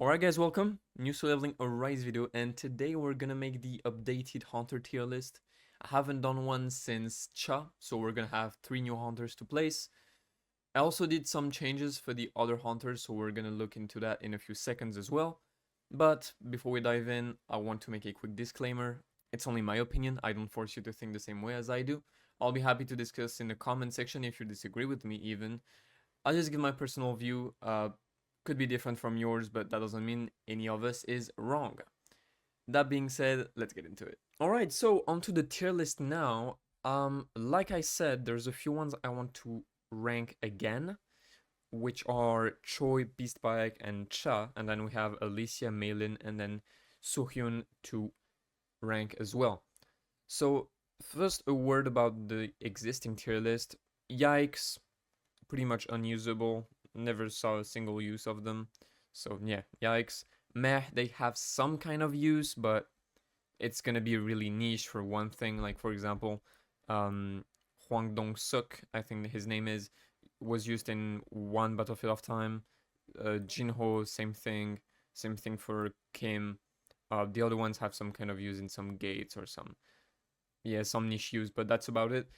Alright guys, welcome. New solo leveling Arise video, and today we're gonna make the updated hunter tier list. I haven't done one since Cha, so we're gonna have 3 new hunters to place. I also did some changes for the other hunters, so we're gonna look into that in a few seconds as well. But before we dive in, I want to make a quick disclaimer. It's only my opinion, I don't force you to think the same way as I do. I'll be happy to discuss in the comment section if you disagree with me even. I'll just give my personal view. Could be different from yours, but that doesn't mean any of us is wrong. That being said, let's get into it. Alright, so onto the tier list now. Like I said, there's a few ones I want to rank again, which are Choy, Beastbike, and Cha, and then we have Alysia, Malin, and then Soohyun to rank as well. So first, a word about the existing tier list. Yikes, pretty much unusable. Never saw a single use of them. So yeah, yikes. Meh, they have some kind of use, but it's gonna be really niche for one thing. Like for example, Hwang Dong-suk, I think his name is, was used in one Battlefield of Time. Jinho, same thing. Same thing for Kim. The other ones have some kind of use in some gates or some niche use, but that's about it.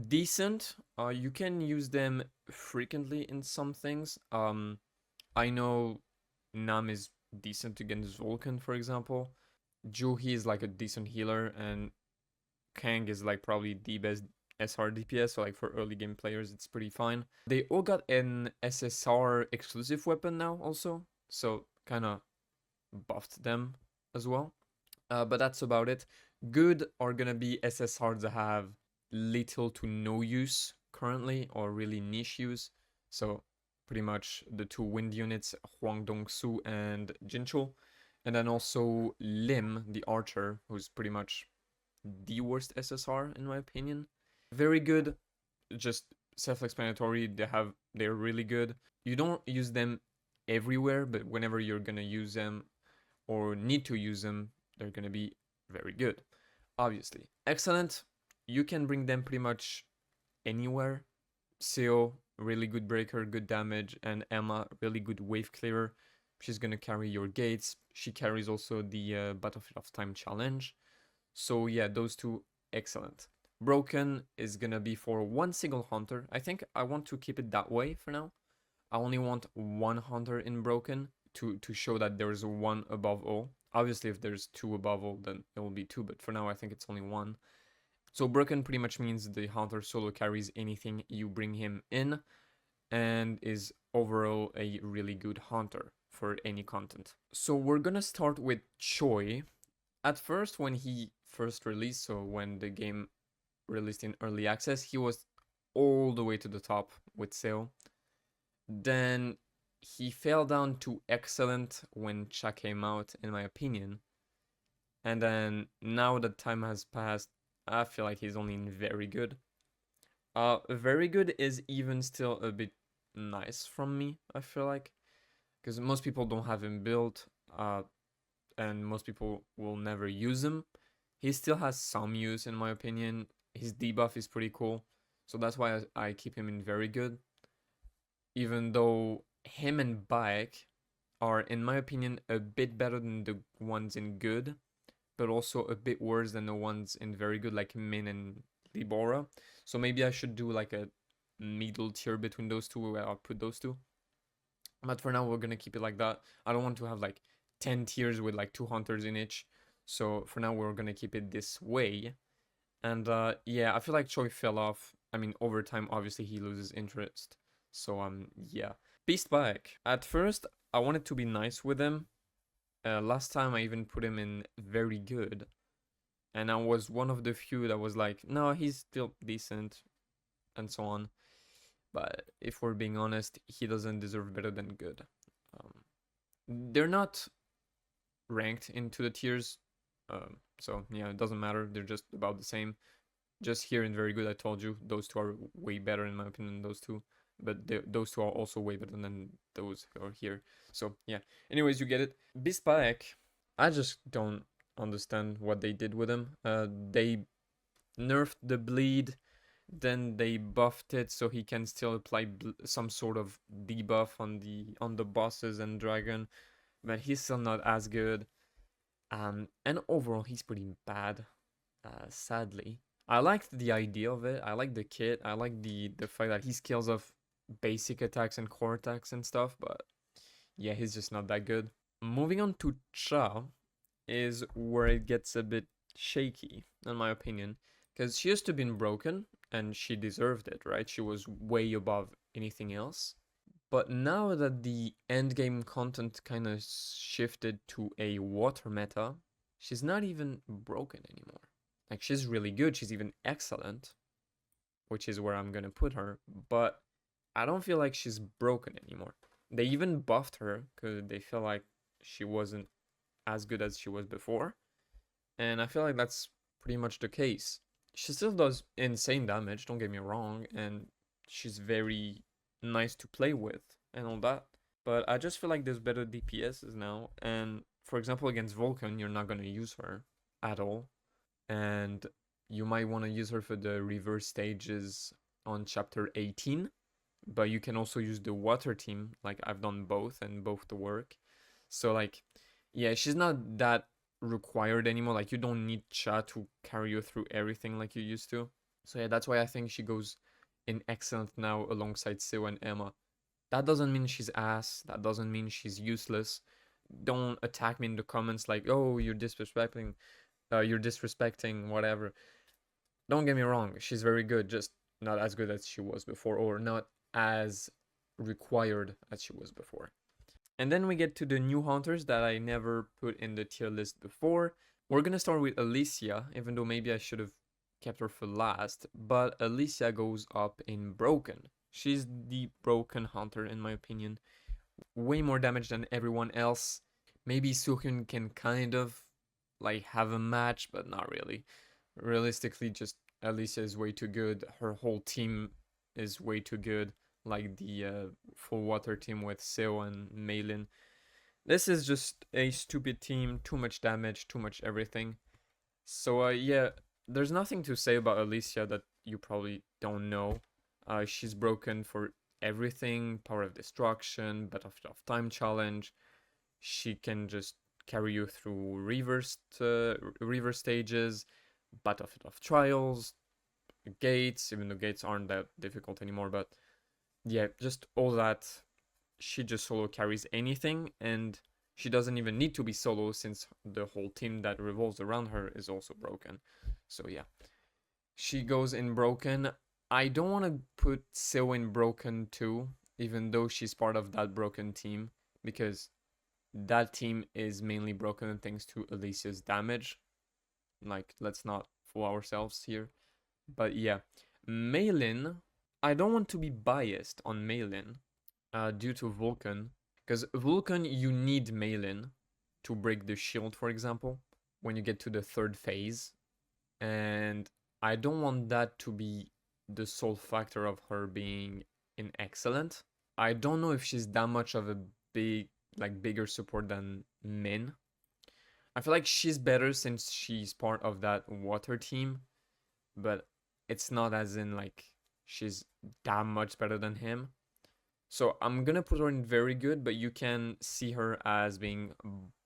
Decent. You can use them frequently in some things. I know Nam is decent against Vulcan, for example. Juhi is like a decent healer, and Kang is like probably the best SR DPS, so like for early game players, it's pretty fine. They all got an SSR exclusive weapon now also, so kind of buffed them as well. But that's about it. Good are gonna be SSRs that have little to no use currently, or really niche use. So pretty much the two wind units, Hwang Dong-su and Jincho. And then also Lim, the archer, who's pretty much the worst SSR in my opinion. Very good, just self-explanatory. They're really good. You don't use them everywhere, but whenever you're gonna use them or need to use them, they're gonna be very good. Obviously. Excellent. You can bring them pretty much anywhere. Seo, really good breaker, good damage, and Emma, really good wave clearer. She's gonna carry your gates. She carries also the Battlefield of Time challenge. So yeah, those two, excellent. Broken is gonna be for one single hunter. I think I want to keep it that way for now. I only want one hunter in Broken to show that there is one above all. Obviously, if there's two above all, then it will be two, but for now, I think it's only one. So Broken pretty much means the hunter solo carries anything you bring him in, and is overall a really good hunter for any content. So we're gonna start with Choy. At first, when he first released, so when the game released in early access, he was all the way to the top with Seo. Then he fell down to excellent when Cha came out, in my opinion. And then now that time has passed, I feel like he's only in very good. Very good is even still a bit nice from me, I feel like. Because most people don't have him built, and most people will never use him. He still has some use, in my opinion. His debuff is pretty cool, so that's why I keep him in very good. Even though him and Bike are, in my opinion, a bit better than the ones in good, but also a bit worse than the ones in very good, like Min and Libora. So maybe I should do like a middle tier between those two, where I'll put those two. But for now, we're gonna keep it like that. I don't want to have like 10 tiers with like 2 hunters in each. So for now, we're gonna keep it this way. And yeah, I feel like Choi fell off. I mean, over time, obviously, he loses interest. So yeah. Beastbike. At first, I wanted to be nice with him. Last time, I even put him in very good. And I was one of the few that was like, no, he's still decent, and so on. But if we're being honest, he doesn't deserve better than good. They're not ranked into the tiers, so yeah, it doesn't matter. They're just about the same. Just here in very good, I told you, those two are way better in my opinion than those two. But those two are also way better than those who are here. So yeah. Anyways, you get it. Beastbike, I just don't understand what they did with him. They nerfed the bleed, then they buffed it so he can still apply some sort of debuff on the bosses and dragon. but he's still not as good. And overall, he's pretty bad. Sadly, I liked the idea of it. I like the kit. I like the fact that he skills of basic attacks and core attacks and stuff. But yeah, he's just not that good. Moving on to Cha is where it gets a bit shaky, in my opinion, because she used to be broken and she deserved it, right? She was way above anything else. But now that the endgame content kind of shifted to a water meta, she's not even broken anymore. Like, she's really good, she's even excellent, which is where I'm gonna put her, but I don't feel like she's broken anymore. They even buffed her because they feel like she wasn't as good as she was before, and I feel like that's pretty much the case. She still does insane damage, don't get me wrong, and she's very nice to play with and all that. But I just feel like there's better DPSs now. And for example, against Vulcan, you're not going to use her at all. And you might want to use her for the reverse stages on chapter 18. But you can also use the water team. Like, I've done both and both to work. So, like, yeah, she's not that required anymore. Like, you don't need Cha to carry you through everything like you used to. So yeah, that's why I think she goes in excellent now alongside Seo and Emma. That doesn't mean she's ass. That doesn't mean she's useless. Don't attack me in the comments like, oh, you're disrespecting, whatever. Don't get me wrong, she's very good, just not as good as she was before, or not as required as she was before. And then we get to the new hunters that I never put in the tier list before. We're gonna start with Alysia, even though maybe I should have kept her for last, but Alysia goes up in broken. She's the broken hunter in my opinion. Way more damage than everyone else. Maybe Soohyun can kind of like have a match, but not really. Realistically, just Alysia is way too good. Her whole team is way too good. Like the full water team with Seo and Meilin. This is just a stupid team. Too much damage, too much everything. So yeah, there's nothing to say about Alysia that you probably don't know. She's broken for everything, power of destruction, Battlefield of Time challenge. She can just carry you through reverse stages, Battlefield of Trials, gates, even though gates aren't that difficult anymore, but yeah, just all that. She just solo carries anything, and she doesn't even need to be solo since the whole team that revolves around her is also broken. So yeah, she goes in broken. I don't want to put Seo in broken too, even though she's part of that broken team, because that team is mainly broken thanks to Alysia's damage. Like, let's not fool ourselves here. But yeah, Meilin, I don't want to be biased on Meilin due to Vulcan, because Vulcan, you need Meilin to break the shield, for example, when you get to the third phase. And I don't want that to be the sole factor of her being in excellent. I don't know if she's that much of a bigger support than Min. I feel like she's better since she's part of that water team, but it's not as in like she's that much better than him. So I'm gonna put her in very good, but you can see her as being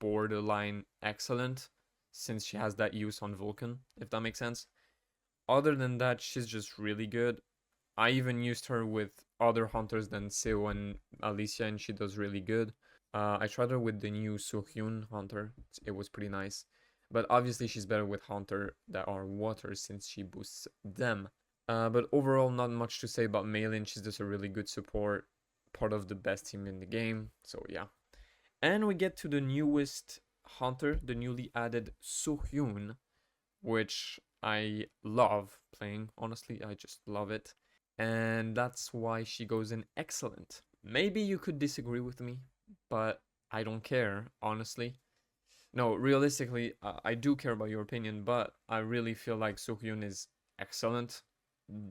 borderline excellent since she has that use on Vulcan, if that makes sense. Other than that, she's just really good. I even used her with other hunters than Seo and Alysia, and she does really good. I tried her with the new Soohyun hunter. It was pretty nice. But obviously she's better with hunter that are water since she boosts them. But overall, not much to say about Meilin. She's just a really good support. Part of the best team in the game. So yeah. And we get to the newest hunter, the newly added Soohyun, which I love playing. Honestly, I just love it. And that's why she goes in excellent. Maybe you could disagree with me, but I don't care, honestly. No, realistically, I do care about your opinion, but I really feel like Soohyun is excellent.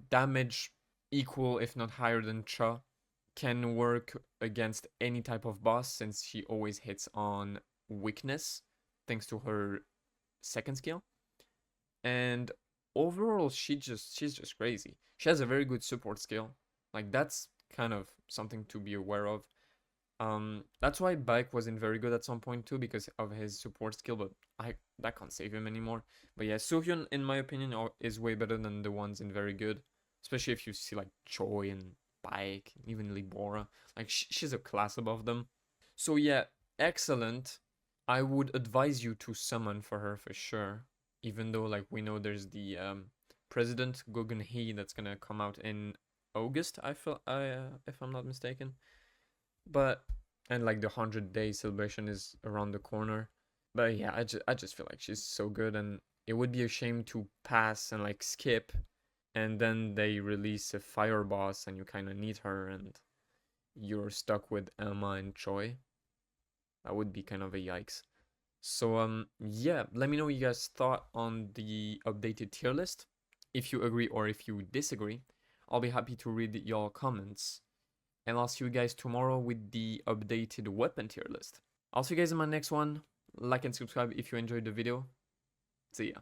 Damage equal, if not higher than Cha. Can work against any type of boss since she always hits on weakness thanks to her second skill. And overall, she's just crazy. She has a very good support skill. Like, that's kind of something to be aware of. That's why Bike wasn't very good at some point too because of his support skill, but that can't save him anymore. But yeah, Soohyun, in my opinion, is way better than the ones in very good, especially if you see like Choy and Bike, even Libora. Like she's a class above them. So yeah, excellent. I would advise you to summon for her for sure. Even though like we know there's the President Gogun that's gonna come out in August. I feel if I'm not mistaken. But and like the 100-day celebration is around the corner. But yeah, I just feel like she's so good, and it would be a shame to pass and like skip, and then they release a fire boss and you kind of need her, and you're stuck with Emma and Choy. That would be kind of a yikes. So yeah, let me know what you guys thought on the updated tier list. If you agree or if you disagree, I'll be happy to read your comments. And I'll see you guys tomorrow with the updated weapon tier list. I'll see you guys in my next one. Like and subscribe if you enjoyed the video. See ya.